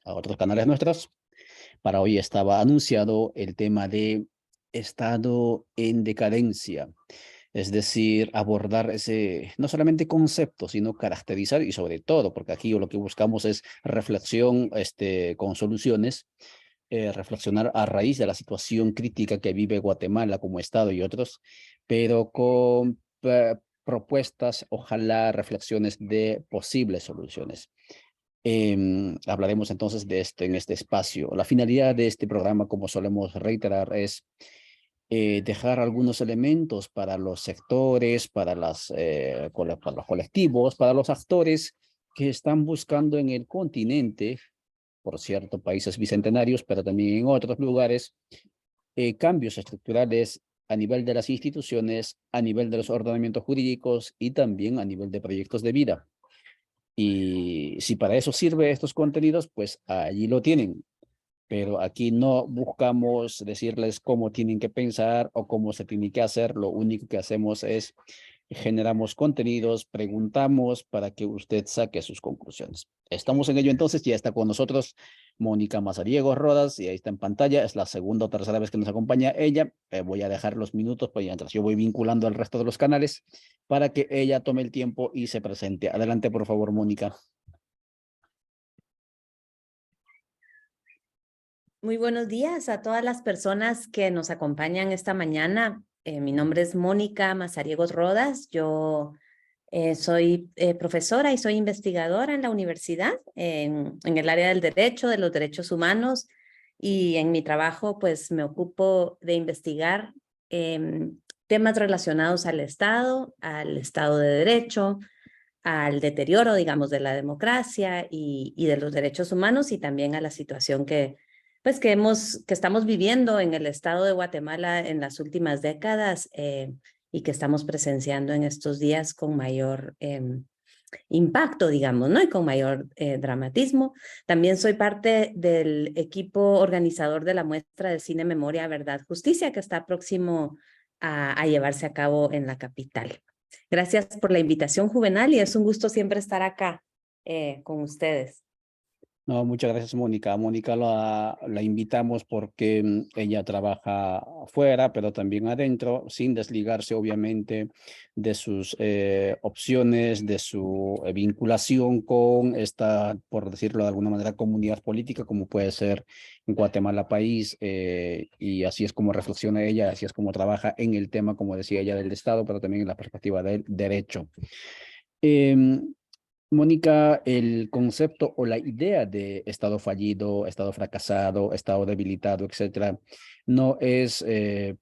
a otros canales nuestros. Para hoy estaba anunciado el tema de estado en decadencia, es decir, abordar ese, no solamente concepto, sino caracterizar y sobre todo, porque aquí lo que buscamos es reflexión con soluciones, reflexionar a raíz de la situación crítica que vive Guatemala como Estado y otros, pero con propuestas, ojalá reflexiones de posibles soluciones. Hablaremos entonces de esto en este espacio. La finalidad de este programa, como solemos reiterar, es dejar algunos elementos para los sectores, para los colectivos, para los actores que están buscando en el continente, por cierto, países bicentenarios, pero también en otros lugares, cambios estructurales a nivel de las instituciones, a nivel de los ordenamientos jurídicos y también a nivel de proyectos de vida. Y si para eso sirve estos contenidos, pues allí lo tienen. Pero aquí no buscamos decirles cómo tienen que pensar o cómo se tiene que hacer. Lo único que hacemos es generamos contenidos, preguntamos para que usted saque sus conclusiones. Estamos en ello entonces, ya está con nosotros Mónica Mazariegos Rodas, y ahí está en pantalla, es la segunda o tercera vez que nos acompaña ella. Voy a dejar los minutos, pues mientras yo voy vinculando al resto de los canales para que ella tome el tiempo y se presente. Adelante, por favor, Mónica. Muy buenos días a todas las personas que nos acompañan esta mañana. Mi nombre es Mónica Mazariegos Rodas. Yo soy profesora y soy investigadora en la universidad, en el área del derecho, de los derechos humanos, y en mi trabajo pues me ocupo de investigar temas relacionados al Estado de Derecho, al deterioro, digamos, de la democracia y de los derechos humanos, y también a la situación que estamos viviendo en el estado de Guatemala en las últimas décadas, y que estamos presenciando en estos días con mayor impacto, digamos, ¿no? Y con mayor dramatismo. También soy parte del equipo organizador de la muestra de cine Memoria, Verdad, Justicia, que está próximo a llevarse a cabo en la capital. Gracias por la invitación, Juvenal, y es un gusto siempre estar acá con ustedes. No, muchas gracias, Mónica. Mónica la invitamos porque ella trabaja afuera, pero también adentro, sin desligarse, obviamente, de sus opciones, de su vinculación con esta, por decirlo de alguna manera, comunidad política, como puede ser Guatemala País, y así es como reflexiona ella, así es como trabaja en el tema, como decía ella, del Estado, pero también en la perspectiva del derecho. Em, Mónica, el concepto o la idea de estado fallido, estado fracasado, estado debilitado, etcétera, no es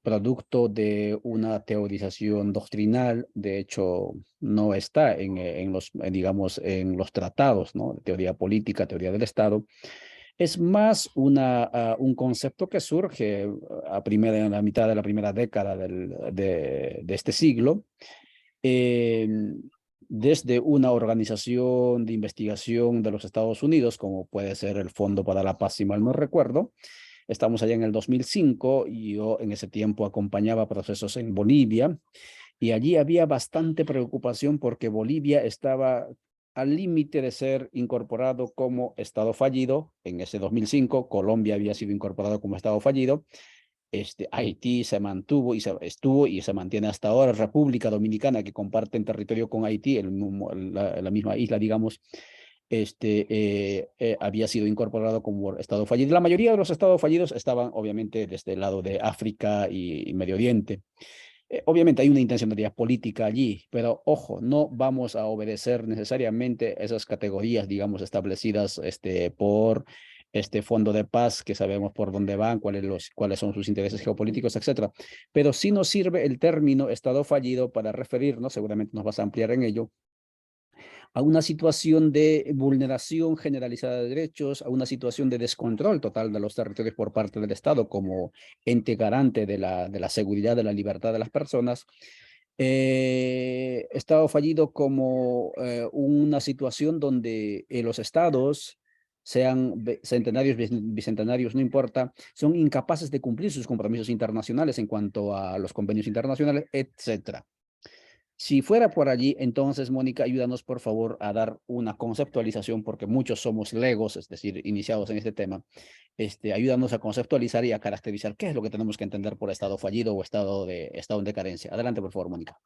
producto de una teorización doctrinal. De hecho, no está en los, digamos, en los tratados, ¿no? Teoría política, teoría del Estado. Es más un concepto que surge en la mitad de la primera década de este siglo, eh, desde una organización de investigación de los Estados Unidos, como puede ser el Fondo para la Paz, si mal no recuerdo. Estamos allá en el 2005 y yo en ese tiempo acompañaba procesos en Bolivia, y allí había bastante preocupación porque Bolivia estaba al límite de ser incorporado como Estado fallido. En ese 2005, Colombia había sido incorporado como Estado fallido. Haití se mantuvo y estuvo y se mantiene hasta ahora. República Dominicana, que comparten territorio con Haití, la misma isla, digamos, había sido incorporado como Estado fallido. La mayoría de los estados fallidos estaban, obviamente, desde el lado de África y Medio Oriente. Obviamente hay una intencionalidad política allí, pero ojo, no vamos a obedecer necesariamente esas categorías, digamos, establecidas por este fondo de paz, que sabemos por dónde van, cuáles son sus intereses geopolíticos, etcétera. Pero sí nos sirve el término Estado fallido para referirnos, seguramente nos vas a ampliar en ello, a una situación de vulneración generalizada de derechos, a una situación de descontrol total de los territorios por parte del Estado como ente garante de la seguridad, de la libertad de las personas. Estado fallido como una situación donde los estados, sean centenarios, bicentenarios, no importa, son incapaces de cumplir sus compromisos internacionales en cuanto a los convenios internacionales, etcétera. Si fuera por allí, entonces, Mónica, ayúdanos por favor a dar una conceptualización, porque muchos somos legos, es decir, iniciados en este tema. Ayúdanos a conceptualizar y a caracterizar qué es lo que tenemos que entender por estado fallido o estado en decadencia. Adelante, por favor, Mónica.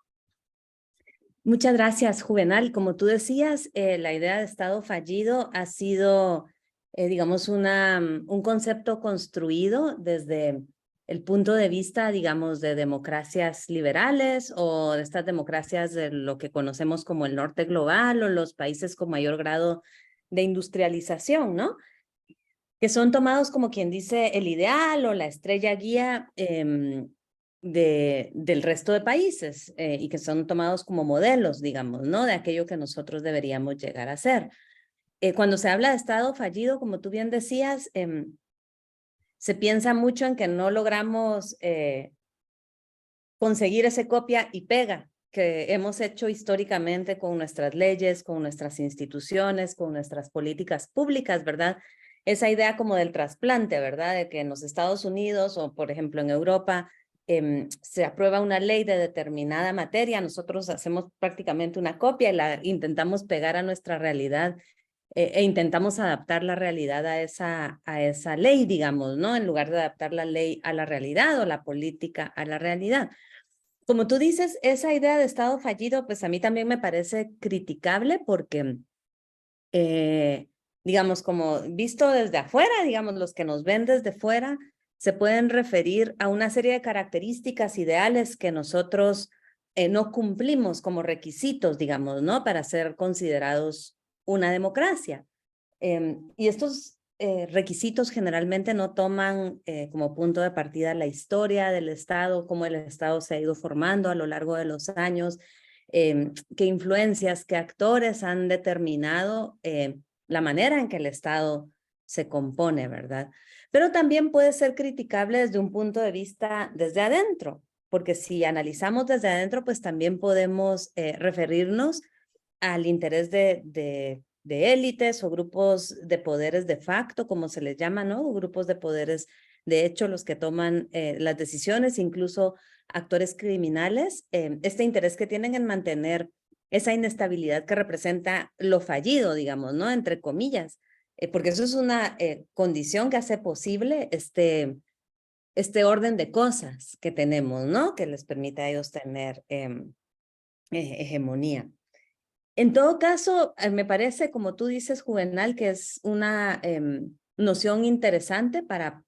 Muchas gracias, Juvenal. Como tú decías, la idea de Estado fallido ha sido, digamos, un concepto construido desde el punto de vista, digamos, de democracias liberales o de estas democracias de lo que conocemos como el norte global o los países con mayor grado de industrialización, ¿no? Que son tomados como quien dice el ideal o la estrella guía del resto de países y que son tomados como modelos, digamos, ¿no? De aquello que nosotros deberíamos llegar a ser. Cuando se habla de Estado fallido, como tú bien decías, se piensa mucho en que no logramos conseguir ese copia y pega que hemos hecho históricamente con nuestras leyes, con nuestras instituciones, con nuestras políticas públicas, ¿verdad? Esa idea como del trasplante, ¿verdad? De que en los Estados Unidos o, por ejemplo, en Europa se aprueba una ley de determinada materia, nosotros hacemos prácticamente una copia y la intentamos pegar a nuestra realidad e intentamos adaptar la realidad a esa ley, digamos, ¿no? En lugar de adaptar la ley a la realidad o la política a la realidad. Como tú dices, esa idea de Estado fallido, pues a mí también me parece criticable porque, digamos, como visto desde afuera, digamos, los que nos ven desde fuera, se pueden referir a una serie de características ideales que nosotros no cumplimos como requisitos, digamos, ¿no? Para ser considerados una democracia. Y estos requisitos generalmente no toman como punto de partida la historia del Estado, cómo el Estado se ha ido formando a lo largo de los años, qué influencias, qué actores han determinado la manera en que el Estado se compone, ¿verdad? Pero también puede ser criticable desde un punto de vista desde adentro, porque si analizamos desde adentro, pues también podemos referirnos al interés de élites o grupos de poderes de facto, como se les llama, ¿no? O grupos de poderes, de hecho, los que toman las decisiones, incluso actores criminales, este interés que tienen en mantener esa inestabilidad que representa lo fallido, digamos, ¿no? Entre comillas, porque eso es una condición que hace posible este orden de cosas que tenemos, ¿no? Que les permite a ellos tener hegemonía. En todo caso, me parece, como tú dices, Juvenal, que es una noción interesante para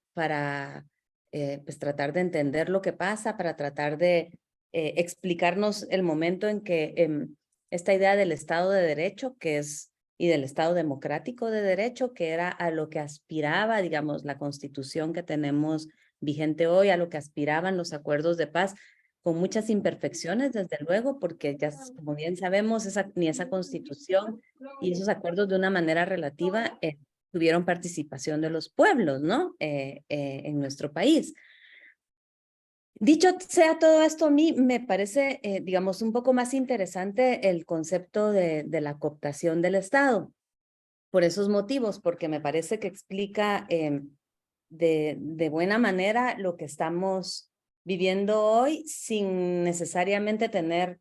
pues tratar de entender lo que pasa, para tratar de explicarnos el momento en que esta idea del Estado de Derecho, que es, y del Estado democrático de Derecho, que era a lo que aspiraba, digamos, la Constitución que tenemos vigente hoy, a lo que aspiraban los acuerdos de paz, con muchas imperfecciones, desde luego, porque ya, como bien sabemos, ni esa constitución y esos acuerdos de una manera relativa tuvieron participación de los pueblos, ¿no? En nuestro país. Dicho sea todo esto, a mí me parece, digamos, un poco más interesante el concepto de la cooptación del Estado, por esos motivos, porque me parece que explica de buena manera lo que estamos viviendo hoy sin necesariamente tener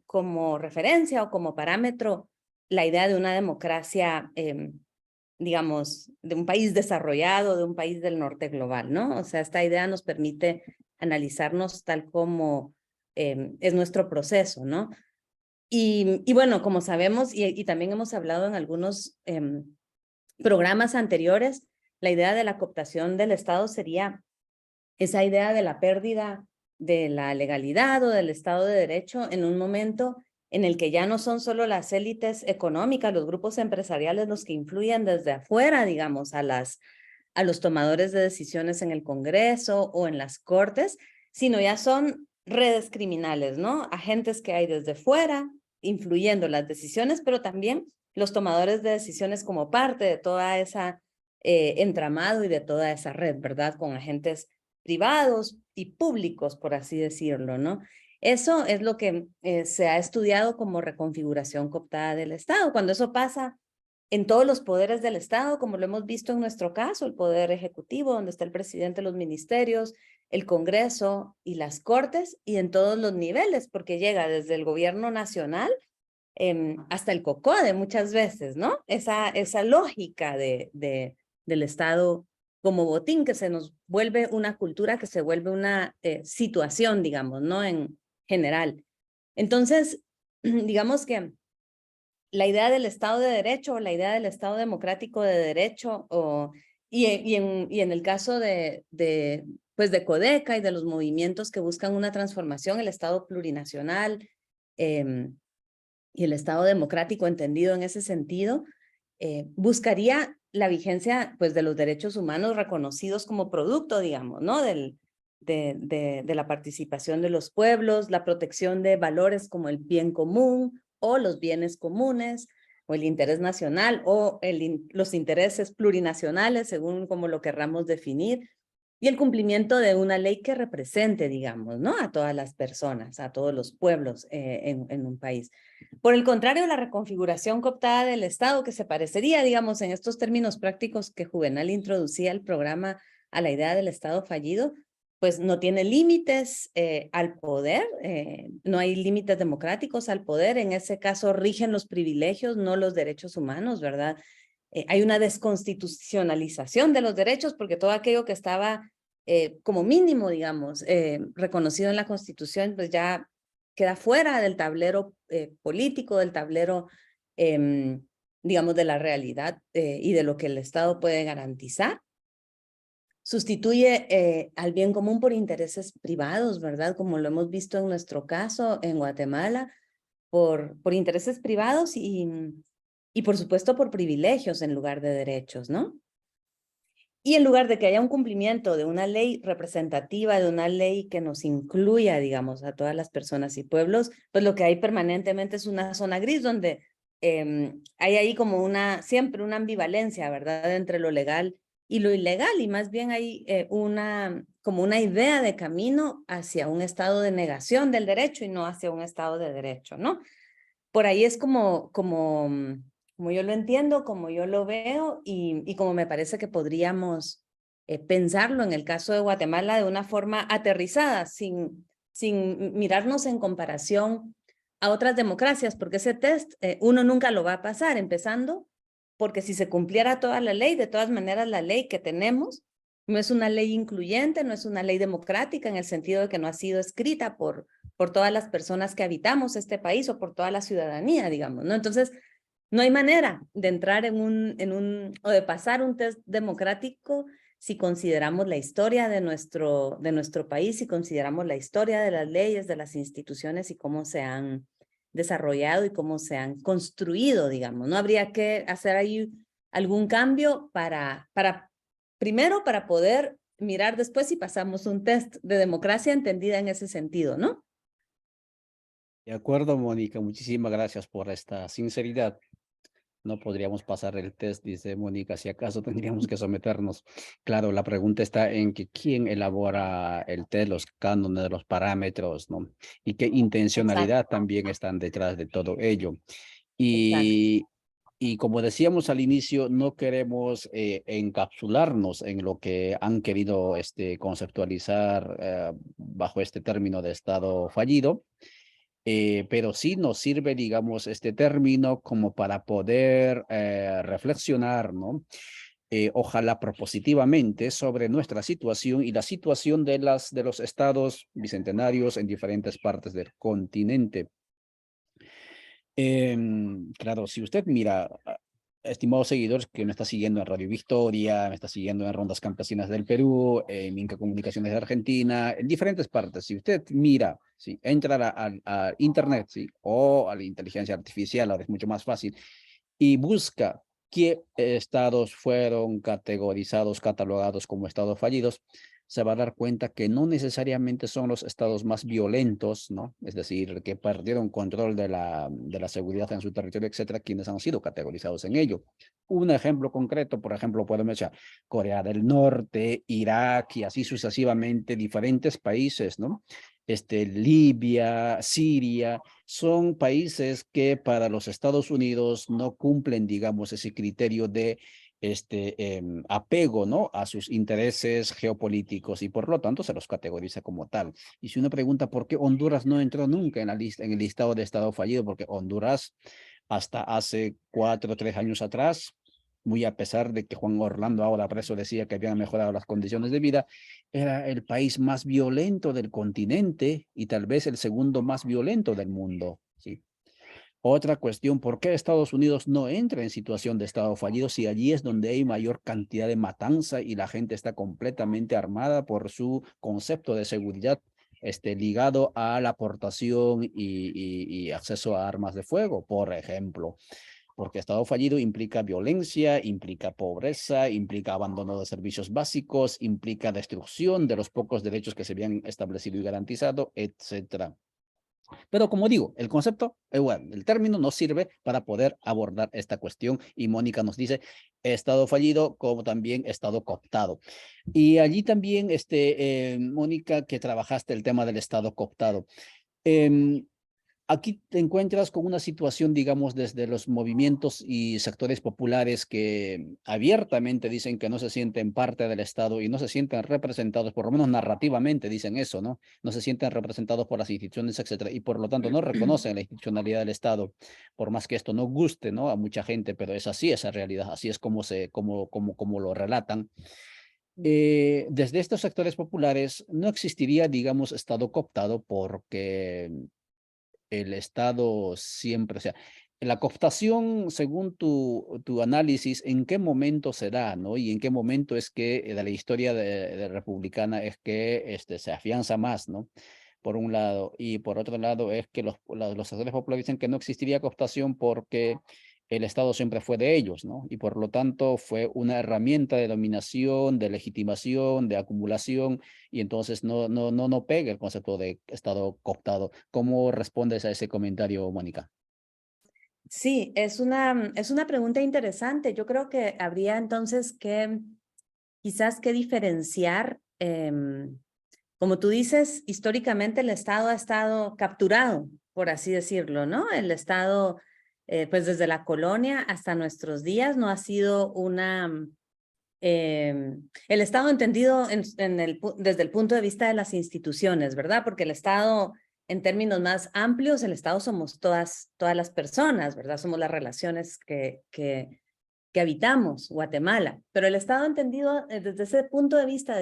como referencia o como parámetro la idea de una democracia, digamos, de un país desarrollado, de un país del norte global, ¿no? O sea, esta idea nos permite analizarnos tal como es nuestro proceso, ¿no? Y bueno, como sabemos, y también hemos hablado en algunos programas anteriores, la idea de la cooptación del Estado sería esa idea de la pérdida de la legalidad o del Estado de Derecho en un momento en el que ya no son solo las élites económicas, los grupos empresariales los que influyen desde afuera, digamos, a los tomadores de decisiones en el Congreso o en las Cortes, sino ya son redes criminales, ¿no? Agentes que hay desde fuera influyendo las decisiones, pero también los tomadores de decisiones como parte de toda esa entramado y de toda esa red, ¿verdad? Con agentes privados y públicos, por así decirlo, ¿no? Eso es lo que se ha estudiado como reconfiguración cooptada del Estado. Cuando eso pasa, en todos los poderes del Estado, como lo hemos visto en nuestro caso, el poder ejecutivo, donde está el presidente de los ministerios, el Congreso y las Cortes, y en todos los niveles, porque llega desde el gobierno nacional hasta el COCODE muchas veces, ¿no? Esa lógica del Estado como botín, que se nos vuelve una cultura, que se vuelve una situación, digamos, ¿no? En general. Entonces, digamos que la idea del Estado de Derecho o la idea del Estado democrático de derecho y en el caso pues de Codeca y de los movimientos que buscan una transformación, el Estado plurinacional y el Estado democrático entendido en ese sentido, buscaría la vigencia pues de los derechos humanos reconocidos como producto, digamos, ¿no? De la participación de los pueblos, la protección de valores como el bien común o los bienes comunes, o el interés nacional, o los intereses plurinacionales, según como lo querramos definir, y el cumplimiento de una ley que represente, digamos, ¿no? A todas las personas, a todos los pueblos en un país. Por el contrario, la reconfiguración cooptada del Estado, que se parecería, digamos, en estos términos prácticos que Juvenal introducía el programa a la idea del Estado fallido, pues no tiene límites al poder, no hay límites democráticos al poder, en ese caso rigen los privilegios, no los derechos humanos, ¿verdad? Hay una desconstitucionalización de los derechos porque todo aquello que estaba como mínimo, digamos, reconocido en la Constitución, pues ya queda fuera del tablero político, del tablero, digamos, de la realidad y de lo que el Estado puede garantizar. Sustituye al bien común por intereses privados, ¿verdad? Como lo hemos visto en nuestro caso en Guatemala, por intereses privados y por supuesto por privilegios en lugar de derechos, ¿no? Y en lugar de que haya un cumplimiento de una ley representativa, de una ley que nos incluya, digamos, a todas las personas y pueblos, pues lo que hay permanentemente es una zona gris donde hay ahí como siempre una ambivalencia, ¿verdad?, entre lo legal y lo ilegal, y más bien hay como una idea de camino hacia un estado de negación del derecho y no hacia un estado de derecho, ¿no? Por ahí es como yo lo entiendo, como yo lo veo y como me parece que podríamos pensarlo en el caso de Guatemala de una forma aterrizada, sin mirarnos en comparación a otras democracias, porque ese test uno nunca lo va a pasar, empezando porque si se cumpliera toda la ley, de todas maneras la ley que tenemos no es una ley incluyente, no es una ley democrática en el sentido de que no ha sido escrita por todas las personas que habitamos este país o por toda la ciudadanía, digamos, ¿no? Entonces, no hay manera de entrar o de pasar un test democrático si consideramos la historia de nuestro país, si consideramos la historia de las leyes, de las instituciones y cómo se han desarrollado y cómo se han construido, digamos. No habría que hacer ahí algún cambio primero para poder mirar después si pasamos un test de democracia entendida en ese sentido, ¿no? De acuerdo, Mónica, muchísimas gracias por esta sinceridad. No podríamos pasar el test, dice Mónica, si acaso tendríamos que someternos. Claro, la pregunta está en que quién elabora el test, los cánones, los parámetros, ¿no? Y qué intencionalidad Exacto, también están detrás de todo ello. exacto. Y como decíamos al inicio, no queremos encapsularnos en lo que han querido conceptualizar bajo este término de estado fallido, pero sí nos sirve, digamos, este término como para poder reflexionar, ¿no? Ojalá propositivamente sobre nuestra situación y la situación de los estados bicentenarios en diferentes partes del continente. Claro, si usted mira, estimados seguidores que me está siguiendo en Radio Victoria, me está siguiendo en Rondas Campesinas del Perú, en Inca Comunicaciones de Argentina, en diferentes partes, si usted mira, si entra a Internet, ¿sí? O a la inteligencia artificial, ahora es mucho más fácil, y busca qué estados fueron categorizados, catalogados como estados fallidos, se va a dar cuenta que no necesariamente son los estados más violentos, ¿no? Es decir, que perdieron control de la seguridad en su territorio, etcétera, quienes han sido categorizados en ello. Un ejemplo concreto, por ejemplo, podemos echar Corea del Norte, Irak y así sucesivamente, diferentes países, ¿no? Libia, Siria, son países que para los Estados Unidos no cumplen, digamos, ese criterio de apego, ¿no?, a sus intereses geopolíticos y por lo tanto se los categoriza como tal. Y si uno pregunta por qué Honduras no entró nunca en la lista, en el listado de Estado fallido, porque Honduras hasta hace 4 o 3 años atrás, muy a pesar de que Juan Orlando ahora preso decía que habían mejorado las condiciones de vida, era el país más violento del continente y tal vez el segundo más violento del mundo, ¿sí? Otra cuestión, ¿por qué Estados Unidos no entra en situación de estado fallido si allí es donde hay mayor cantidad de matanza y la gente está completamente armada por su concepto de seguridad ligado a la aportación y acceso a armas de fuego, por ejemplo? Porque estado fallido implica violencia, implica pobreza, implica abandono de servicios básicos, implica destrucción de los pocos derechos que se habían establecido y garantizado, etcétera. Pero como digo, el concepto, bueno, el término nos sirve para poder abordar esta cuestión y Mónica nos dice estado fallido como también estado cooptado. Y allí también, Mónica, que trabajaste el tema del estado cooptado. Aquí te encuentras con una situación, digamos, desde los movimientos y sectores populares que abiertamente dicen que no se sienten parte del Estado y no se sienten representados, por lo menos narrativamente dicen eso, ¿no? No se sienten representados por las instituciones, etcétera, y por lo tanto no reconocen la institucionalidad del Estado, por más que esto no guste, ¿no?, a mucha gente, pero es así esa realidad, así es como lo relatan. Desde estos sectores populares no existiría, digamos, Estado cooptado porque el Estado siempre, o sea, la cooptación, según tu análisis, ¿en qué momento se da, no? Y en qué momento es que de la historia de republicana es que se afianza más, ¿no? Por un lado, y por otro lado es que los sectores populares dicen que no existiría cooptación porque el Estado siempre fue de ellos, ¿no? Y por lo tanto fue una herramienta de dominación, de legitimación, de acumulación, y entonces no pega el concepto de Estado cooptado. ¿Cómo respondes a ese comentario, Mónica? Sí, es una pregunta interesante. Yo creo que habría entonces que quizás que diferenciar, como tú dices, históricamente el Estado ha estado capturado, por así decirlo, ¿no? El Estado, pues desde la colonia hasta nuestros días no ha sido el Estado entendido desde el punto de vista de las instituciones, ¿verdad? Porque el Estado, en términos más amplios, el Estado somos todas las personas, ¿verdad? Somos las relaciones que habitamos Guatemala. Pero el Estado entendido desde ese punto de vista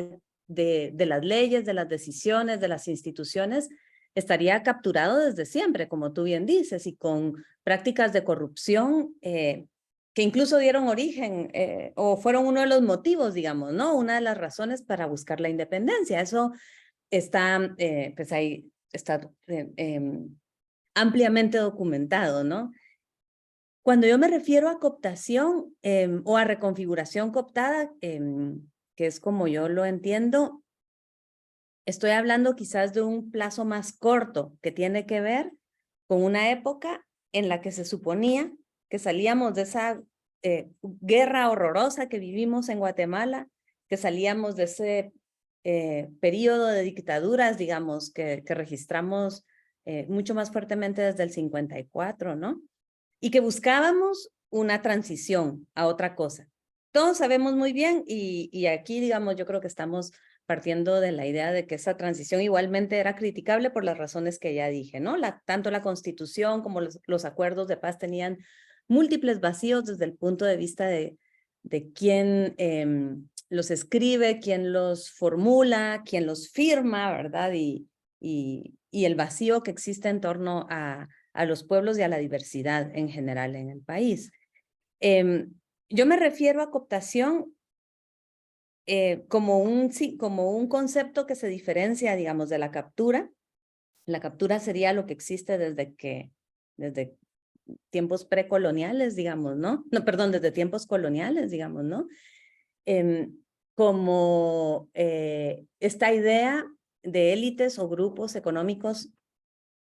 de las leyes, de las decisiones, de las instituciones, estaría capturado desde siempre, como tú bien dices, y con prácticas de corrupción que incluso dieron origen o fueron uno de los motivos, digamos, ¿no? Una de las razones para buscar la independencia. Eso está, pues ahí está ampliamente documentado, ¿no? Cuando yo me refiero a cooptación o a reconfiguración cooptada, que es como yo lo entiendo, estoy hablando quizás de un plazo más corto que tiene que ver con una época en la que se suponía que salíamos de esa guerra horrorosa que vivimos en Guatemala, que salíamos de ese periodo de dictaduras, digamos, que registramos mucho más fuertemente desde el 54, ¿no? Y que buscábamos una transición a otra cosa. Todos sabemos muy bien y aquí, digamos, yo creo que estamos partiendo de la idea de que esa transición igualmente era criticable por las razones que ya dije, ¿no? Tanto la Constitución como los acuerdos de paz tenían múltiples vacíos desde el punto de vista de quién los escribe, quién los formula, quién los firma, ¿verdad? Y el vacío que existe en torno a los pueblos y a la diversidad en general en el país. Yo me refiero a cooptación como un concepto que se diferencia, digamos, de la captura. La captura sería lo que existe desde tiempos precoloniales, digamos, ¿no? No, perdón, desde tiempos coloniales, digamos, ¿no? Como esta idea de élites o grupos económicos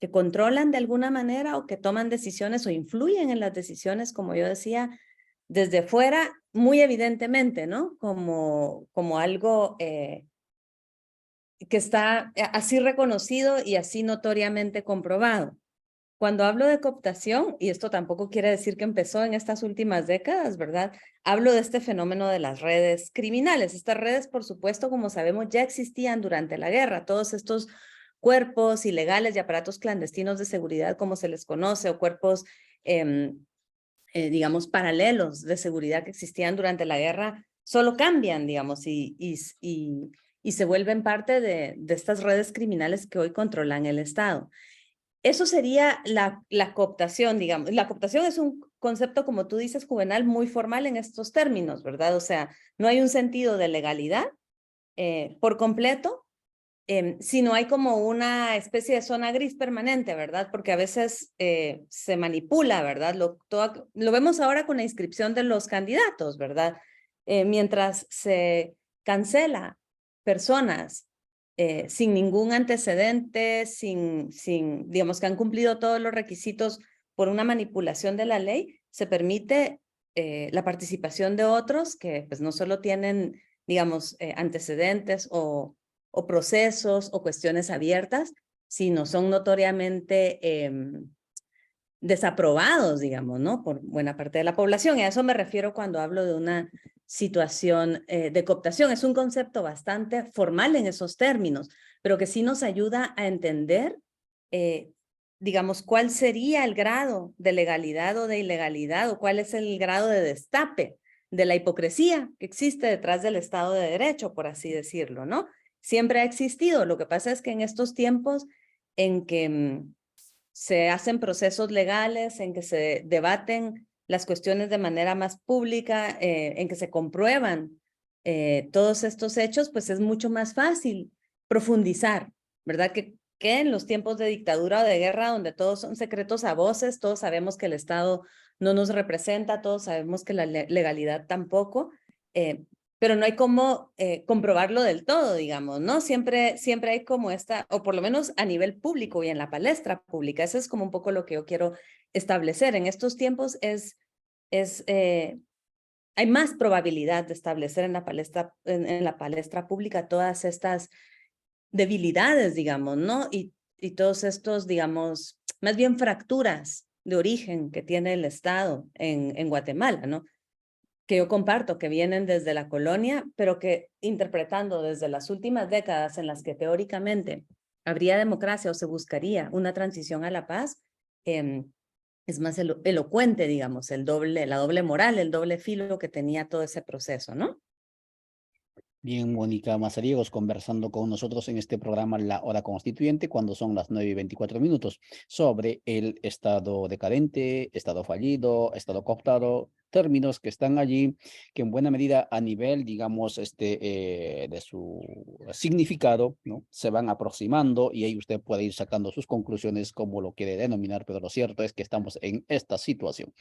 que controlan de alguna manera o que toman decisiones o influyen en las decisiones, como yo decía, desde fuera, muy evidentemente, ¿no? Como algo que está así reconocido y así notoriamente comprobado. Cuando hablo de cooptación, y esto tampoco quiere decir que empezó en estas últimas décadas, ¿verdad? Hablo de este fenómeno de las redes criminales. Estas redes, por supuesto, como sabemos, ya existían durante la guerra. Todos estos cuerpos ilegales y aparatos clandestinos de seguridad, como se les conoce, o cuerpos, digamos, paralelos de seguridad que existían durante la guerra, solo cambian, digamos, y se vuelven parte de estas redes criminales que hoy controlan el Estado. Eso sería la cooptación, digamos. La cooptación es un concepto, como tú dices, Juvenal, muy formal en estos términos, ¿verdad? O sea, no hay un sentido de legalidad por completo, sino hay como una especie de zona gris permanente, ¿verdad? Porque a veces se manipula, ¿verdad? Lo vemos ahora con la inscripción de los candidatos, ¿verdad? Mientras se cancela personas sin ningún antecedente, digamos, que han cumplido todos los requisitos por una manipulación de la ley, se permite la participación de otros que pues no solo tienen, digamos, antecedentes o procesos o cuestiones abiertas, sino son notoriamente desaprobados, digamos, ¿no? Por buena parte de la población. Y a eso me refiero cuando hablo de una situación de cooptación. Es un concepto bastante formal en esos términos, pero que sí nos ayuda a entender, digamos, cuál sería el grado de legalidad o de ilegalidad, o cuál es el grado de destape de la hipocresía que existe detrás del Estado de Derecho, por así decirlo, ¿no? Siempre ha existido. Lo que pasa es que en estos tiempos en que se hacen procesos legales, en que se debaten las cuestiones de manera más pública, en que se comprueban todos estos hechos, pues es mucho más fácil profundizar, ¿verdad? Que en los tiempos de dictadura o de guerra, donde todos son secretos a voces, todos sabemos que el Estado no nos representa, todos sabemos que la legalidad tampoco, pero no hay cómo comprobarlo del todo, digamos, ¿no? Siempre hay como esta, o por lo menos a nivel público y en la palestra pública, eso es como un poco lo que yo quiero establecer. En estos tiempos hay más probabilidad de establecer en la palestra pública todas estas debilidades, digamos, ¿no? Y todos estos, digamos, más bien fracturas de origen que tiene el Estado en Guatemala, ¿no? Que yo comparto, que vienen desde la colonia, pero que interpretando desde las últimas décadas en las que teóricamente habría democracia o se buscaría una transición a la paz, es más elocuente, digamos, la doble moral, el doble filo que tenía todo ese proceso, ¿no? Bien, Mónica Mazariegos conversando con nosotros en este programa La Hora Constituyente cuando son las 9:24 sobre el estado decadente, estado fallido, estado cooptado, términos que están allí, que en buena medida a nivel, digamos, de su significado, ¿no? Se van aproximando y ahí usted puede ir sacando sus conclusiones como lo quiere denominar, pero lo cierto es que estamos en esta situación.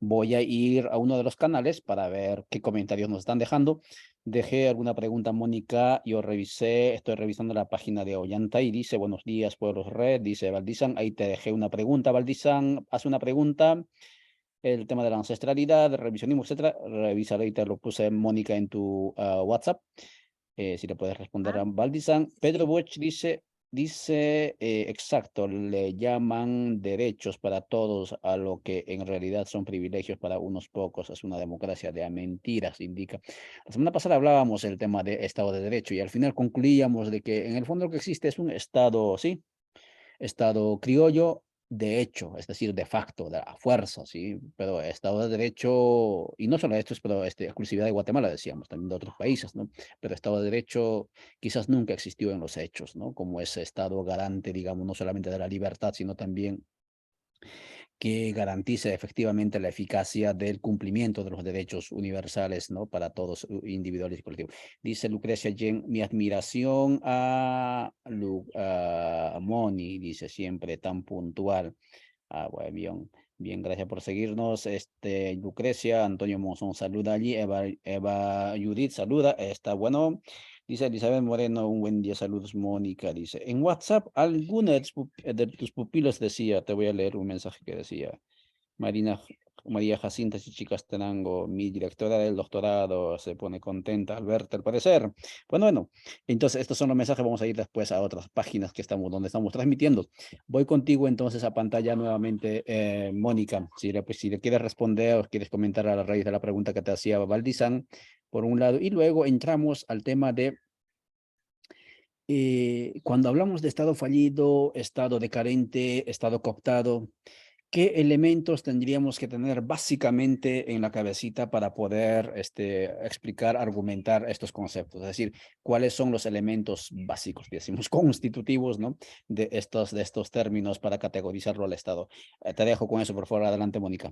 Voy a ir a uno de los canales para ver qué comentarios nos están dejando. Dejé alguna pregunta, Mónica. Yo estoy revisando la página de Ollanta y dice, buenos días, Pueblos Red, dice Valdizán. Ahí te dejé una pregunta, Valdizán. Haz una pregunta. El tema de la ancestralidad, revisionismo, etcétera. Revisaré y te lo puse, Mónica, en tu WhatsApp. Si le puedes responder a Valdizán. Pedro Sí. Buch dice, exacto, le llaman derechos para todos a lo que en realidad son privilegios para unos pocos. Es una democracia de mentiras, indica. La semana pasada hablábamos del tema de Estado de Derecho y al final concluíamos de que en el fondo lo que existe es un Estado, ¿sí? Estado criollo de hecho, es decir, de facto, de la fuerza, ¿sí? Pero Estado de Derecho, y no solo esto es pero exclusividad de Guatemala, decíamos, también de otros países, ¿no? Pero Estado de Derecho quizás nunca existió en los hechos, ¿no? Como ese Estado garante, digamos, no solamente de la libertad, sino también que garantice efectivamente la eficacia del cumplimiento de los derechos universales, ¿no? Para todos, individuales y colectivos. Dice Lucrecia Jen, mi admiración a Moni, dice siempre tan puntual. Bueno, bien, bien, gracias por seguirnos. Lucrecia, Antonio Monzón saluda allí, Eva Judith saluda, está bueno. Dice Elizabeth Moreno, un buen día, saludos, Mónica. Dice, en WhatsApp, alguna de tus pupilos decía, te voy a leer un mensaje que decía, Marina María Jacinta Chichicastenango, mi directora del doctorado, se pone contenta al verte al parecer. Bueno, entonces estos son los mensajes. Vamos a ir después a otras páginas que estamos, donde estamos transmitiendo. Voy contigo entonces a pantalla nuevamente, Mónica. Si le quieres responder o quieres comentar a la raíz de la pregunta que te hacía Valdizán, por un lado, y luego entramos al tema de cuando hablamos de estado fallido, estado decadente, estado cooptado, ¿qué elementos tendríamos que tener básicamente en la cabecita para poder explicar, argumentar estos conceptos? Es decir, ¿cuáles son los elementos básicos, decimos, constitutivos, ¿no? de estos términos para categorizarlo al Estado? Te dejo con eso, por favor. Adelante, Mónica.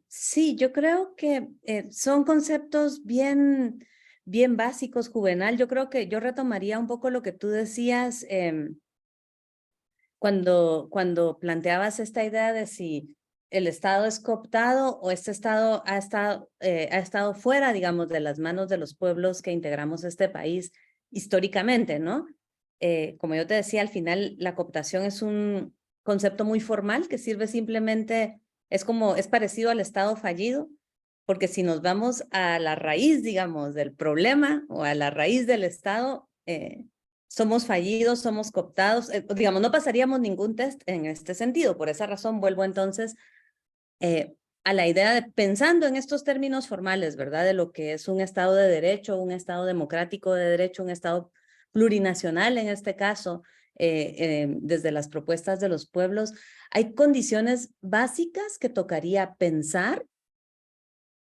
Sí, yo creo que son conceptos bien básicos, Juvenal. Yo creo que yo retomaría un poco lo que tú decías cuando planteabas esta idea de si el Estado es cooptado o este Estado ha estado fuera, digamos, de las manos de los pueblos que integramos este país históricamente, ¿no? Como yo te decía, al final la cooptación es un concepto muy formal que sirve simplemente, es parecido al Estado fallido, porque si nos vamos a la raíz, digamos, del problema o a la raíz del Estado, somos fallidos, somos cooptados, digamos, no pasaríamos ningún test en este sentido. Por esa razón vuelvo entonces a la idea de, pensando en estos términos formales, ¿verdad? De lo que es un Estado de derecho, un Estado democrático de derecho, un Estado plurinacional en este caso, desde las propuestas de los pueblos, hay condiciones básicas que tocaría pensar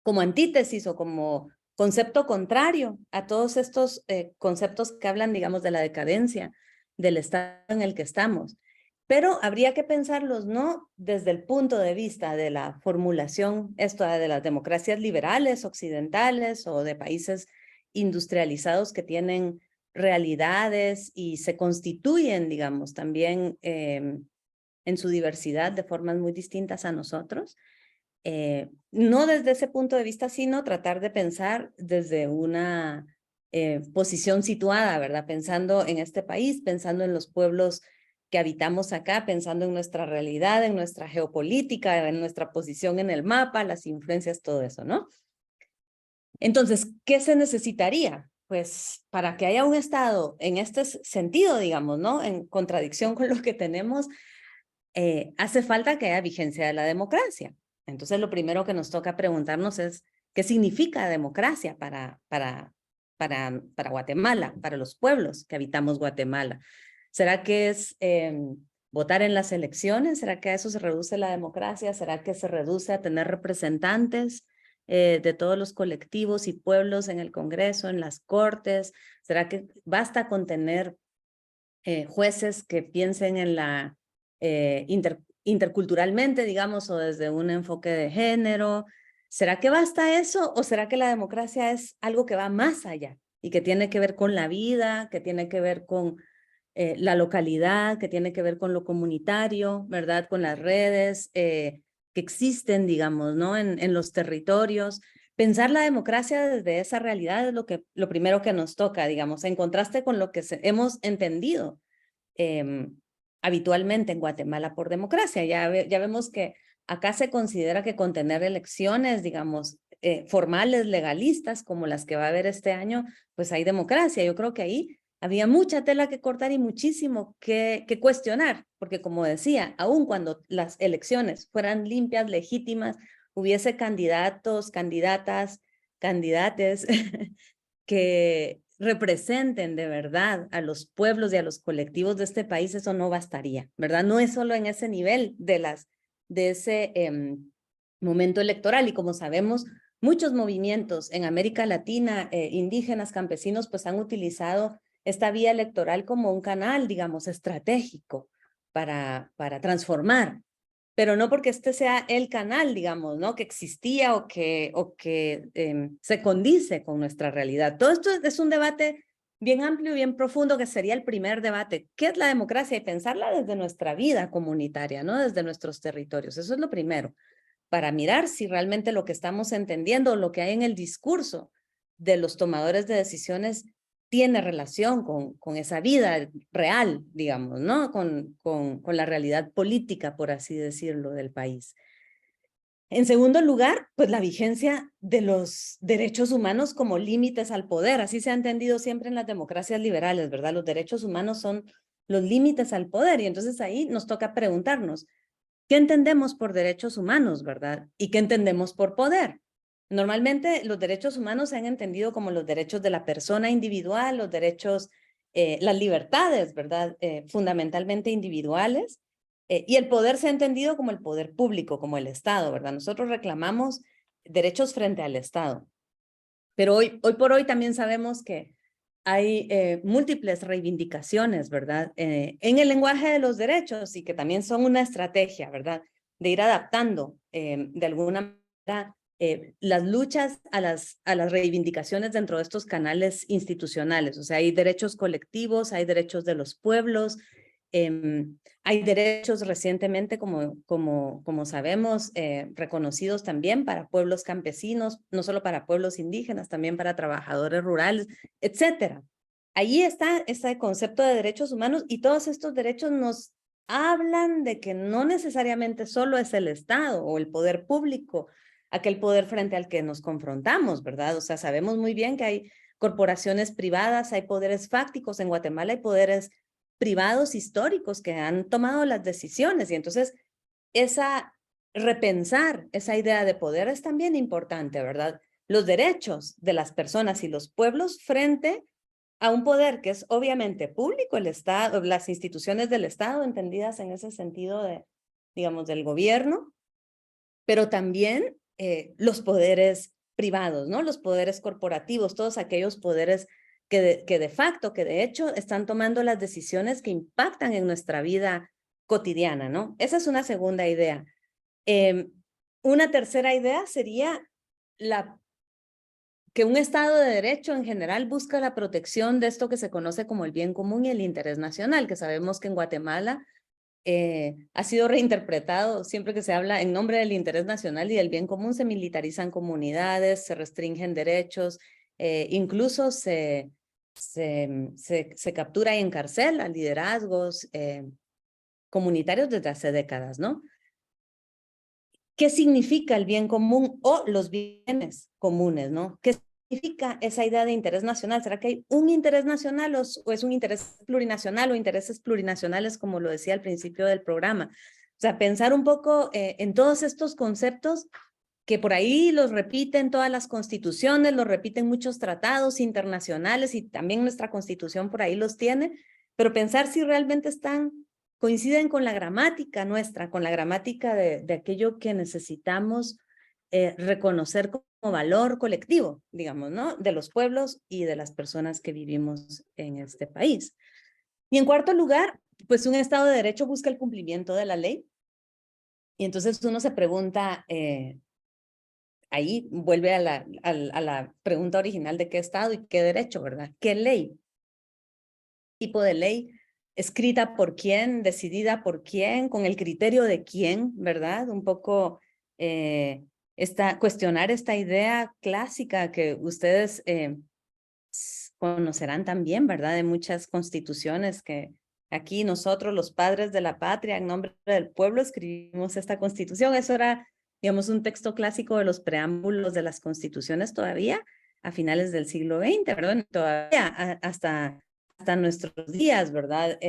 como antítesis o como concepto contrario a todos estos conceptos que hablan, digamos, de la decadencia del estado en el que estamos. Pero habría que pensarlos no desde el punto de vista de la formulación, esto de las democracias liberales, occidentales o de países industrializados que tienen realidades y se constituyen, digamos, también en su diversidad de formas muy distintas a nosotros. No desde ese punto de vista, sino tratar de pensar desde una posición situada, ¿verdad? Pensando en este país, pensando en los pueblos que habitamos acá, pensando en nuestra realidad, en nuestra geopolítica, en nuestra posición en el mapa, las influencias, todo eso, ¿no? Entonces, ¿qué se necesitaría? Pues para que haya un Estado en este sentido, digamos, ¿no? En contradicción con lo que tenemos, hace falta que haya vigencia de la democracia. Entonces, lo primero que nos toca preguntarnos es, ¿qué significa democracia para Guatemala, para los pueblos que habitamos Guatemala? ¿Será que es votar en las elecciones? ¿Será que a eso se reduce la democracia? ¿Será que se reduce a tener representantes de todos los colectivos y pueblos en el Congreso, en las Cortes? ¿Será que basta con tener jueces que piensen en la interculturalmente, digamos, o desde un enfoque de género? ¿Será que basta eso o será que la democracia es algo que va más allá y que tiene que ver con la vida, que tiene que ver con la localidad, que tiene que ver con lo comunitario, ¿verdad? Con las redes que existen, digamos, ¿no? En los territorios. Pensar la democracia desde esa realidad es lo primero que nos toca, digamos, en contraste con lo que hemos entendido habitualmente en Guatemala por democracia. Ya vemos que acá se considera que con tener elecciones, digamos, formales, legalistas, como las que va a haber este año, pues hay democracia. Yo creo que ahí había mucha tela que cortar y muchísimo que cuestionar, porque como decía, aun cuando las elecciones fueran limpias, legítimas, hubiese candidatos, candidatas, candidates que representen de verdad a los pueblos y a los colectivos de este país, eso no bastaría, ¿verdad? No es solo en ese nivel de ese momento electoral. Y como sabemos, muchos movimientos en América Latina, indígenas, campesinos, pues han utilizado esta vía electoral como un canal, digamos, estratégico para transformar, pero no porque este sea el canal, digamos, ¿no? Que existía o que se condice con nuestra realidad. Todo esto es un debate bien amplio y bien profundo que sería el primer debate. ¿Qué es la democracia? Y pensarla desde nuestra vida comunitaria, ¿no? Desde nuestros territorios. Eso es lo primero, para mirar si realmente lo que estamos entendiendo, lo que hay en el discurso de los tomadores de decisiones tiene relación con esa vida real, digamos, ¿no? Con la realidad política, por así decirlo, del país. En segundo lugar, pues la vigencia de los derechos humanos como límites al poder. Así se ha entendido siempre en las democracias liberales, ¿verdad? Los derechos humanos son los límites al poder. Y entonces ahí nos toca preguntarnos, ¿qué entendemos por derechos humanos, verdad? ¿Y qué entendemos por poder? Normalmente los derechos humanos se han entendido como los derechos de la persona individual, los derechos, las libertades, ¿verdad? Fundamentalmente individuales. Y el poder se ha entendido como el poder público, como el Estado, ¿verdad? Nosotros reclamamos derechos frente al Estado. Pero hoy por hoy también sabemos que hay múltiples reivindicaciones, ¿verdad? En el lenguaje de los derechos y que también son una estrategia, ¿verdad? De ir adaptando de alguna manera las luchas a las reivindicaciones dentro de estos canales institucionales. O sea, hay derechos colectivos, hay derechos de los pueblos, hay derechos recientemente, como sabemos, reconocidos también para pueblos campesinos, no solo para pueblos indígenas, también para trabajadores rurales, etcétera. Ahí está ese concepto de derechos humanos y todos estos derechos nos hablan de que no necesariamente solo es el Estado o el poder público, aquel poder frente al que nos confrontamos, ¿verdad? O sea, sabemos muy bien que hay corporaciones privadas, hay poderes fácticos en Guatemala, hay poderes privados históricos que han tomado las decisiones y entonces repensar esa idea de poder es también importante, ¿verdad? Los derechos de las personas y los pueblos frente a un poder que es obviamente público, el Estado, las instituciones del Estado entendidas en ese sentido de, digamos, del gobierno, pero también los poderes privados, ¿no? Los poderes corporativos, todos aquellos poderes que de facto, que de hecho están tomando las decisiones que impactan en nuestra vida cotidiana, ¿no? Esa es una segunda idea. Una tercera idea sería que un Estado de Derecho en general busca la protección de esto que se conoce como el bien común y el interés nacional, que sabemos que en Guatemala ha sido reinterpretado siempre que se habla en nombre del interés nacional y del bien común, se militarizan comunidades, se restringen derechos, incluso se captura y encarcela liderazgos comunitarios desde hace décadas, ¿no? ¿Qué significa el bien común o los bienes comunes, ¿no? ¿Qué significa esa idea de interés nacional? ¿Será que hay un interés nacional o es un interés plurinacional o intereses plurinacionales, como lo decía al principio del programa? O sea, pensar un poco en todos estos conceptos que por ahí los repiten todas las constituciones, los repiten muchos tratados internacionales y también nuestra constitución por ahí los tiene, pero pensar si realmente coinciden con la gramática nuestra, con la gramática de aquello que necesitamos reconocer como valor colectivo, digamos, ¿no? De los pueblos y de las personas que vivimos en este país. Y en cuarto lugar, pues un Estado de Derecho busca el cumplimiento de la ley. Y entonces uno se pregunta, ahí vuelve a la pregunta original de qué Estado y qué derecho, ¿verdad? ¿Qué ley? Tipo de ley escrita por quién, decidida por quién, con el criterio de quién, ¿verdad? Un poco cuestionar esta idea clásica que ustedes conocerán también, ¿verdad? De muchas constituciones que aquí nosotros, los padres de la patria, en nombre del pueblo, escribimos esta constitución. Eso era, digamos, un texto clásico de los preámbulos de las constituciones todavía a finales del siglo XX, ¿verdad? Todavía hasta nuestros días, ¿verdad?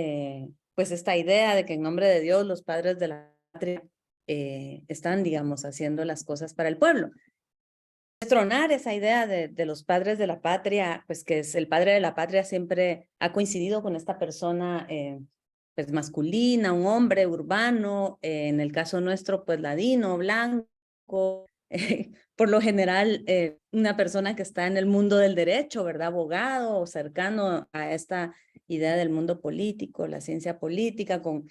Pues esta idea de que en nombre de Dios los padres de la patria están, digamos, haciendo las cosas para el pueblo. Destronar esa idea de los padres de la patria, pues que es el padre de la patria siempre ha coincidido con esta persona pues masculina, un hombre urbano, en el caso nuestro pues ladino, blanco, por lo general una persona que está en el mundo del derecho, ¿verdad? Abogado o cercano a esta idea del mundo político, la ciencia política, con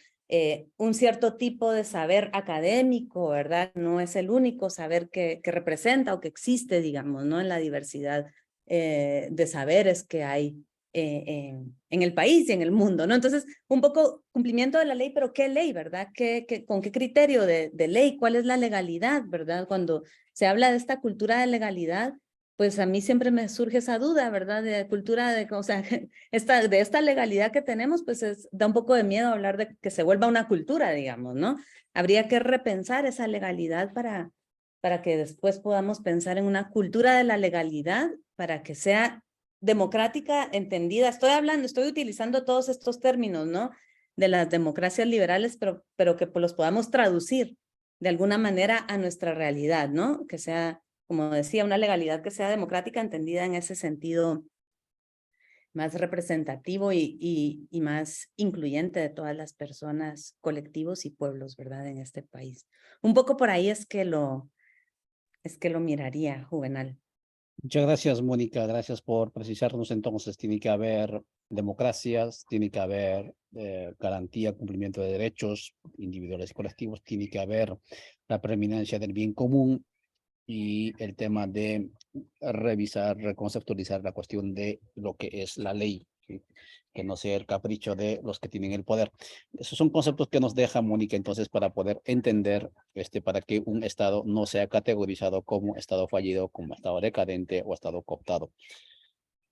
un cierto tipo de saber académico, ¿verdad? No es el único saber que representa o que existe, digamos, ¿no? En la diversidad de saberes que hay en el país y en el mundo, ¿no? Entonces, un poco cumplimiento de la ley, pero ¿qué ley, verdad? ¿Con qué criterio de ley? ¿Cuál es la legalidad, verdad? Cuando se habla de esta cultura de legalidad, pues a mí siempre me surge esa duda, ¿verdad? De cultura, o sea, de esta legalidad que tenemos, pues da un poco de miedo hablar de que se vuelva una cultura, digamos, ¿no? Habría que repensar esa legalidad para que después podamos pensar en una cultura de la legalidad para que sea democrática, entendida. Estoy utilizando todos estos términos, ¿no? De las democracias liberales, pero que los podamos traducir de alguna manera a nuestra realidad, ¿no? Que sea, como decía, una legalidad que sea democrática, entendida en ese sentido más representativo y más incluyente de todas las personas, colectivos y pueblos, ¿verdad? En este país. Un poco por ahí es que lo miraría, Juvenal. Muchas gracias, Mónica. Gracias por precisarnos. Entonces, tiene que haber democracias, tiene que haber garantía, cumplimiento de derechos individuales y colectivos, tiene que haber la preeminencia del bien común y el tema de revisar, reconceptualizar la cuestión de lo que es la ley, ¿sí? Que no sea el capricho de los que tienen el poder. Esos son conceptos que nos deja Mónica entonces para poder entender, para que un Estado no sea categorizado como Estado fallido, como Estado decadente o Estado cooptado.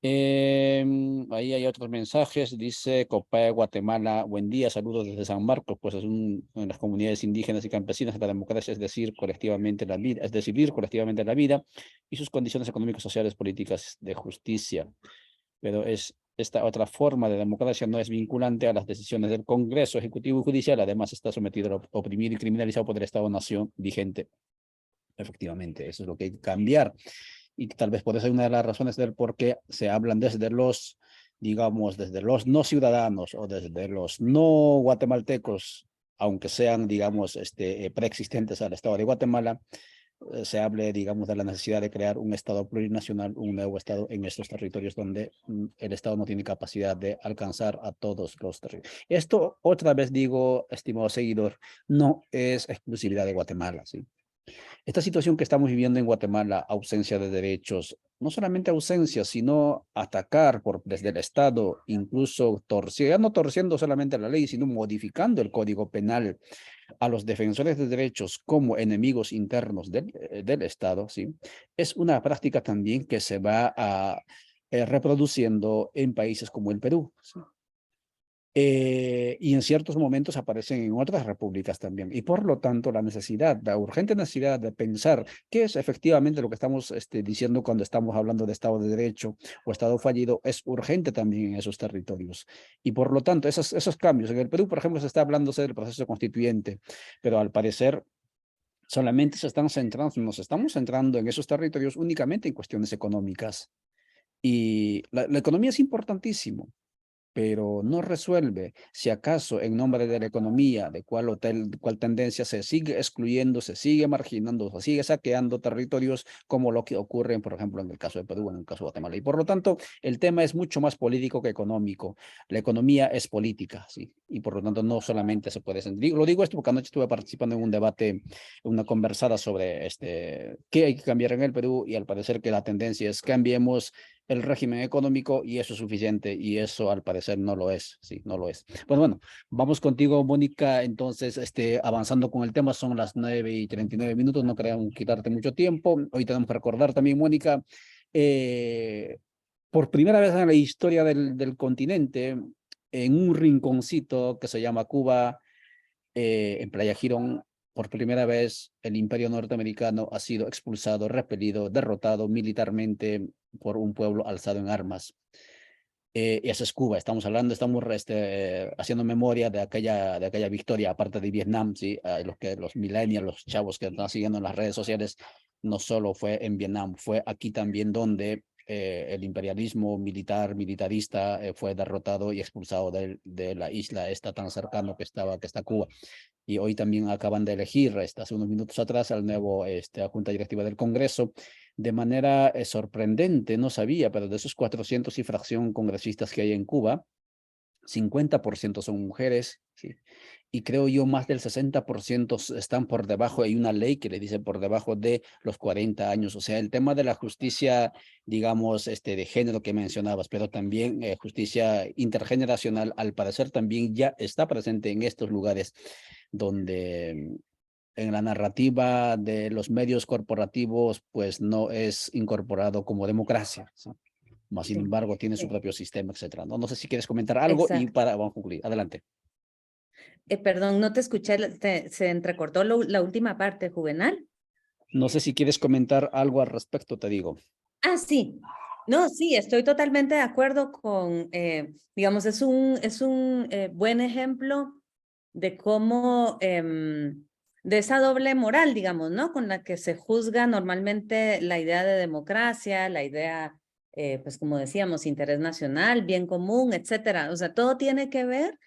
Ahí hay otros mensajes, dice Copay Guatemala, buen día, saludos desde San Marcos, pues en las comunidades indígenas y campesinas la democracia es decir colectivamente la vida, es decidir colectivamente la vida y sus condiciones económicas, sociales, políticas de justicia, pero esta otra forma de democracia no es vinculante a las decisiones del Congreso, Ejecutivo y Judicial, además está sometido a oprimir y criminalizado por el Estado-Nación vigente. Efectivamente, eso es lo que hay que cambiar. Y tal vez por eso es una de las razones del por qué se hablan desde los, digamos, desde los no ciudadanos o desde los no guatemaltecos, aunque sean, digamos, preexistentes al Estado de Guatemala, se hable, digamos, de la necesidad de crear un Estado plurinacional, un nuevo Estado en estos territorios donde el Estado no tiene capacidad de alcanzar a todos los territorios. Esto, otra vez digo, estimado seguidor, no es exclusividad de Guatemala, ¿sí? Esta situación que estamos viviendo en Guatemala, ausencia de derechos, no solamente ausencia, sino atacar desde el Estado, incluso ya no torciendo solamente la ley, sino modificando el Código Penal a los defensores de derechos como enemigos internos del Estado, ¿sí? Es una práctica también que se va reproduciendo en países como el Perú, ¿sí? Y en ciertos momentos aparecen en otras repúblicas también. Y por lo tanto, la urgente necesidad de pensar qué es efectivamente lo que estamos diciendo cuando estamos hablando de Estado de Derecho o Estado fallido, es urgente también en esos territorios. Y por lo tanto, esos cambios. En el Perú, por ejemplo, se está hablándose del proceso constituyente, pero al parecer solamente nos estamos centrando en esos territorios únicamente en cuestiones económicas. Y la economía es importantísimo, pero no resuelve. Si acaso en nombre de la economía, de cuál tendencia se sigue excluyendo, se sigue marginando, se sigue saqueando territorios, como lo que ocurre, por ejemplo, en el caso de Perú, en el caso de Guatemala. Y por lo tanto, el tema es mucho más político que económico. La economía es política, ¿sí? Y por lo tanto, no solamente se puede sentir. Lo digo esto porque anoche estuve participando en un debate, una conversada sobre qué hay que cambiar en el Perú, y al parecer que la tendencia es cambiemos el régimen económico y eso es suficiente, y eso al parecer no lo es, sí, no lo es. Bueno, vamos contigo, Mónica, entonces, avanzando con el tema, son las 9:39, no queremos quitarte mucho tiempo. Hoy tenemos que recordar también, Mónica, por primera vez en la historia del continente, en un rinconcito que se llama Cuba, en Playa Girón, por primera vez el imperio norteamericano ha sido expulsado, repelido, derrotado militarmente por un pueblo alzado en armas. Y eso es Cuba. Estamos haciendo memoria de aquella victoria, aparte de Vietnam, ¿sí? Los millennials, los chavos que están siguiendo en las redes sociales, no solo fue en Vietnam, fue aquí también donde el imperialismo militarista, fue derrotado y expulsado de la isla esta tan cercano que está Cuba. Y hoy también acaban de elegir, hace unos minutos atrás, al nuevo Junta Directiva del Congreso, de manera sorprendente. No sabía, pero de esos 400 y fracción congresistas que hay en Cuba, 50% son mujeres, ¿sí? Y creo yo más del 60% están por debajo. Hay una ley que le dice por debajo de los 40 años. O sea, el tema de la justicia, digamos, de género que mencionabas, pero también justicia intergeneracional, al parecer también ya está presente en estos lugares donde en la narrativa de los medios corporativos, pues no es incorporado como democracia, ¿sí? Más sin Sí, embargo, tiene su sí, propio sistema, etcétera. No sé si quieres comentar algo y exacto. vamos a concluir. Adelante. Perdón, no te escuché, se entrecortó la última parte, Juvenal. No sé si quieres comentar algo al respecto, te digo. Ah, sí. No, sí, estoy totalmente de acuerdo con, digamos, es un buen ejemplo de cómo, de esa doble moral, digamos, ¿no? Con la que se juzga normalmente la idea de democracia, la idea, pues como decíamos, interés nacional, bien común, etcétera. O sea, todo tiene que ver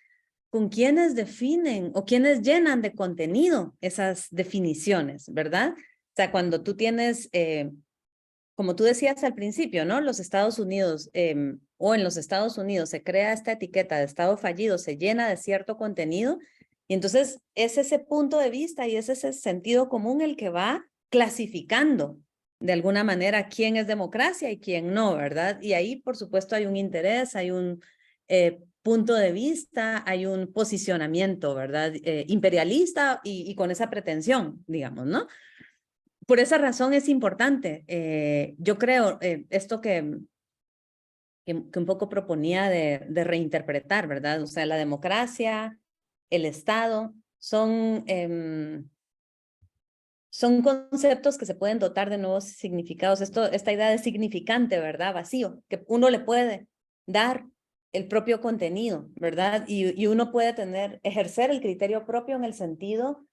con quienes definen o quienes llenan de contenido esas definiciones, ¿verdad? O sea, cuando tú tienes, como tú decías al principio, ¿no? Los Estados Unidos, o en los Estados Unidos se crea esta etiqueta de Estado fallido, se llena de cierto contenido, y entonces es ese punto de vista y es ese sentido común el que va clasificando de alguna manera quién es democracia y quién no, ¿verdad? Y ahí, por supuesto, hay un interés, hay un punto de vista, hay un posicionamiento, ¿verdad? Imperialista y con esa pretensión, digamos, ¿no? Por esa razón es importante. Yo creo esto que un poco proponía de reinterpretar, ¿verdad? O sea, la democracia, el Estado, son conceptos que se pueden dotar de nuevos significados. Esta idea de significante, ¿verdad? Vacío, que uno le puede dar el propio contenido, ¿verdad? Y uno puede ejercer el criterio propio en el sentido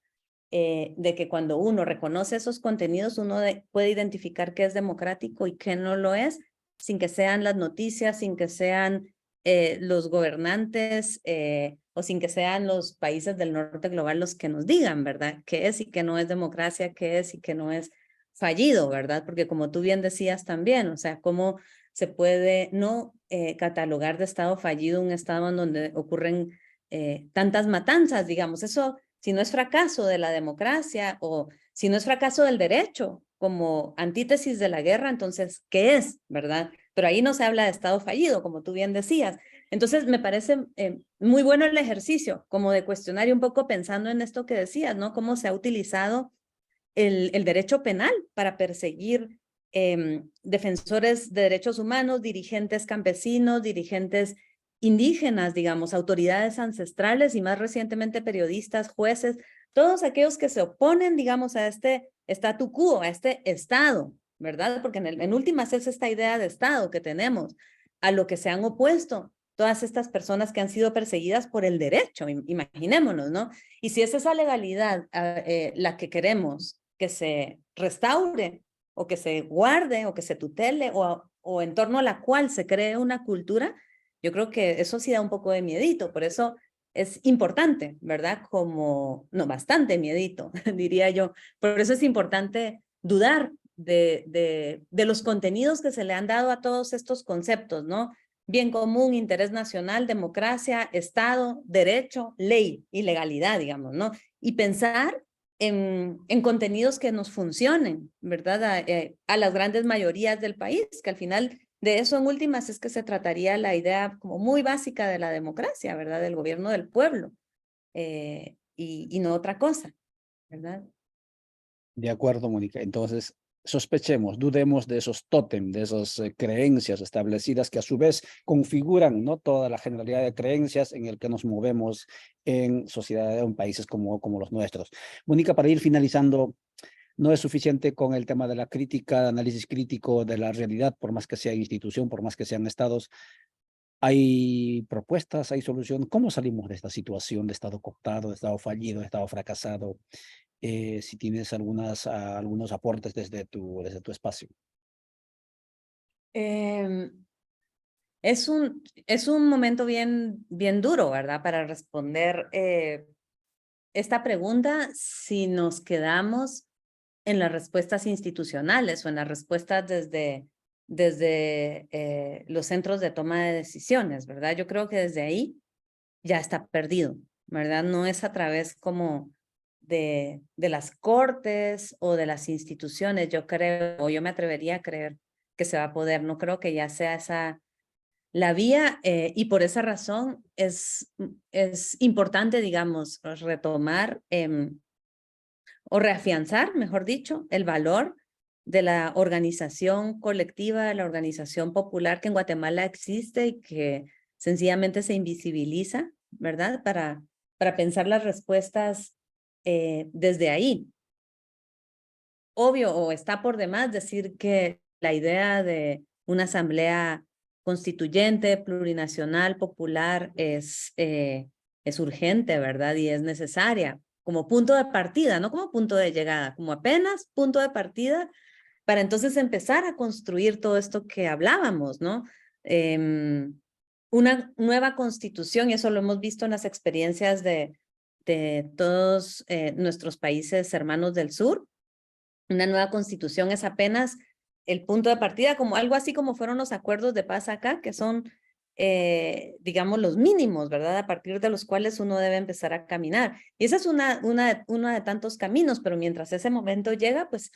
de que cuando uno reconoce esos contenidos, uno puede identificar qué es democrático y qué no lo es, sin que sean las noticias, sin que sean los gobernantes o sin que sean los países del norte global los que nos digan, ¿verdad? ¿Qué es y qué no es democracia? ¿Qué es y qué no es fallido, ¿verdad? Porque como tú bien decías también, o sea, cómo se puede no catalogar de estado fallido un estado en donde ocurren tantas matanzas, digamos, eso si no es fracaso de la democracia o si no es fracaso del derecho como antítesis de la guerra, entonces, ¿qué es? ¿Verdad? Pero ahí no se habla de Estado fallido, como tú bien decías. Entonces, me parece muy bueno el ejercicio, como de cuestionar y un poco pensando en esto que decías, ¿no? Cómo se ha utilizado el derecho penal para perseguir defensores de derechos humanos, dirigentes campesinos, dirigentes indígenas, digamos, autoridades ancestrales y más recientemente periodistas, jueces, todos aquellos que se oponen, digamos, a este statu quo, a este Estado, ¿verdad? Porque en últimas es esta idea de Estado que tenemos, a lo que se han opuesto todas estas personas que han sido perseguidas por el derecho, imaginémonos, ¿no? Y si es esa legalidad la que queremos que se restaure o que se guarde o que se tutele o en torno a la cual se cree una cultura, yo creo que eso sí da un poco de miedito. Por eso es importante, ¿verdad? Como, no, bastante miedito, diría yo. Por eso es importante dudar de los contenidos que se le han dado a todos estos conceptos, ¿no? Bien común, interés nacional, democracia, Estado, derecho, ley y legalidad, digamos, ¿no? Y pensar en contenidos que nos funcionen, ¿verdad? A las grandes mayorías del país, que al final de eso en últimas es que se trataría la idea como muy básica de la democracia, ¿verdad? Del gobierno del pueblo y no otra cosa, ¿verdad? De acuerdo, Mónica. Entonces, sospechemos, dudemos de esos tótem, de esas creencias establecidas que a su vez configuran, ¿no?, toda la generalidad de creencias en el que nos movemos en sociedades, en países como los nuestros. Mónica, para ir finalizando, no es suficiente con el tema de la crítica, análisis crítico de la realidad, por más que sea institución, por más que sean estados. Hay propuestas, hay solución. ¿Cómo salimos de esta situación de estado cooptado, de estado fallido, de estado fracasado? Si tienes algunos aportes desde tu espacio. Es un momento bien duro, ¿verdad? Para responder esta pregunta, si nos quedamos en las respuestas institucionales o en las respuestas desde los centros de toma de decisiones, ¿verdad? Yo creo que desde ahí ya está perdido, ¿verdad? No es a través como de las cortes o de las instituciones, yo creo, o yo me atrevería a creer que se va a poder, no creo que ya sea esa la vía y por esa razón es importante, digamos, retomar o reafianzar, mejor dicho, el valor de la organización colectiva, de la organización popular que en Guatemala existe y que sencillamente se invisibiliza, ¿verdad? Para pensar las respuestas desde ahí. obvio o está por demás decir que la idea de una asamblea constituyente, plurinacional, popular es urgente, ¿verdad? Y es necesaria como punto de partida, no como punto de llegada, como apenas punto de partida para entonces empezar a construir todo esto que hablábamos, ¿no? Una nueva constitución, y eso lo hemos visto en las experiencias de todos nuestros países hermanos del sur. Una nueva constitución es apenas el punto de partida, como algo así como fueron los acuerdos de paz acá, que son, digamos, los mínimos, ¿verdad? A partir de los cuales uno debe empezar a caminar. Y esa es una de tantos caminos, pero mientras ese momento llega, pues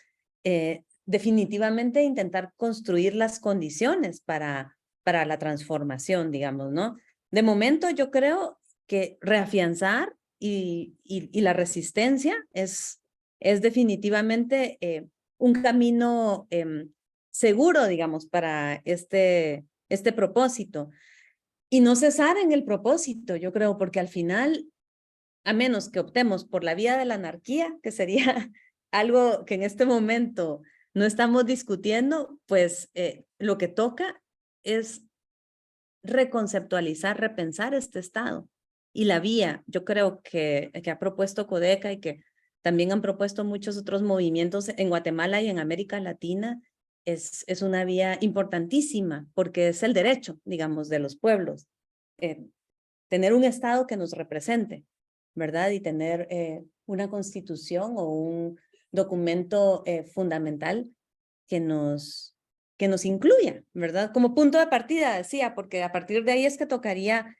definitivamente intentar construir las condiciones para la transformación, digamos, ¿no? De momento yo creo que reafianzar y la resistencia es definitivamente un camino seguro, digamos, para este propósito. Y no cesar en el propósito, yo creo, porque al final, a menos que optemos por la vía de la anarquía, que sería algo que en este momento no estamos discutiendo, pues lo que toca es reconceptualizar, repensar este Estado. Y la vía, yo creo que ha propuesto Codeca y que también han propuesto muchos otros movimientos en Guatemala y en América Latina, es una vía importantísima porque es el derecho, digamos, de los pueblos. Tener un Estado que nos represente, ¿verdad? Y tener una constitución o un documento fundamental que nos incluya, ¿verdad? Como punto de partida, decía, porque a partir de ahí es que tocaría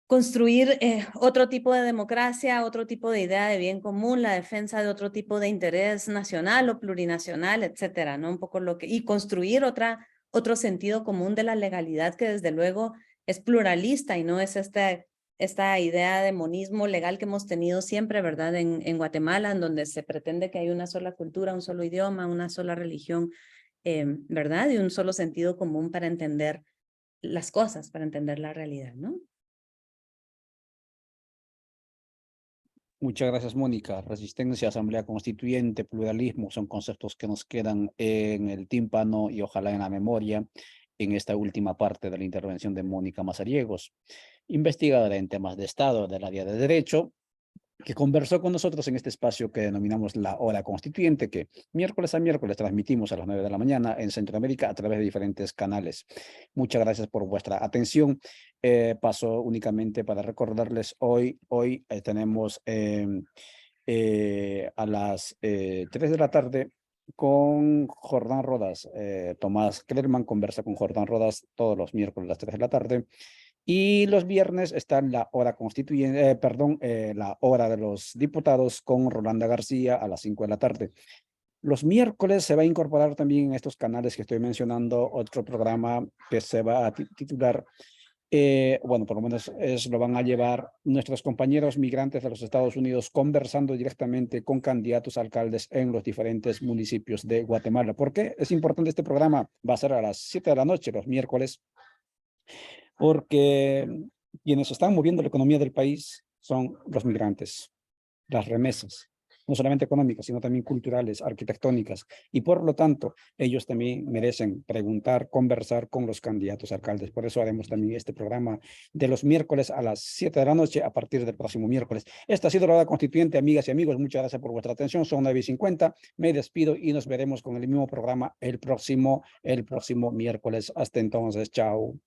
construir otro tipo de democracia, otro tipo de idea de bien común, la defensa de otro tipo de interés nacional o plurinacional, etcétera, ¿no? Un poco lo que, y construir otro sentido común de la legalidad que desde luego es pluralista y no es esta idea de monismo legal que hemos tenido siempre, ¿verdad? En Guatemala, en donde se pretende que hay una sola cultura, un solo idioma, una sola religión, ¿verdad? Y un solo sentido común para entender las cosas, para entender la realidad, ¿no? Muchas gracias, Mónica. Resistencia, asamblea constituyente, pluralismo son conceptos que nos quedan en el tímpano y ojalá en la memoria en esta última parte de la intervención de Mónica Mazariegos, investigadora en temas de Estado del área de Derecho, que conversó con nosotros en este espacio que denominamos la Hora Constituyente, que miércoles a miércoles transmitimos a las 9 de la mañana en Centroamérica a través de diferentes canales. Muchas gracias por vuestra atención. Paso únicamente para recordarles, hoy tenemos a las 3 de la tarde con Jordán Rodas. Tomás Clerman conversa con Jordán Rodas todos los miércoles a las 3 de la tarde. Y los viernes está la hora constituyente, la hora de los diputados con Rolanda García a las 5 de la tarde. Los miércoles se va a incorporar también en estos canales que estoy mencionando otro programa que se va a titular, bueno, por lo menos lo van a llevar nuestros compañeros migrantes de los Estados Unidos conversando directamente con candidatos a alcaldes en los diferentes municipios de Guatemala. ¿Por qué es importante este programa? Va a ser a las 7 de la noche los miércoles, porque quienes están moviendo la economía del país son los migrantes, las remesas, no solamente económicas, sino también culturales, arquitectónicas, y por lo tanto, ellos también merecen preguntar, conversar con los candidatos a alcaldes. Por eso haremos también este programa de los miércoles a las 7 de la noche a partir del próximo miércoles. Esta ha sido la Hora Constituyente, amigas y amigos. Muchas gracias por vuestra atención. Son 9:50. Me despido y nos veremos con el mismo programa el próximo miércoles. Hasta entonces, chao.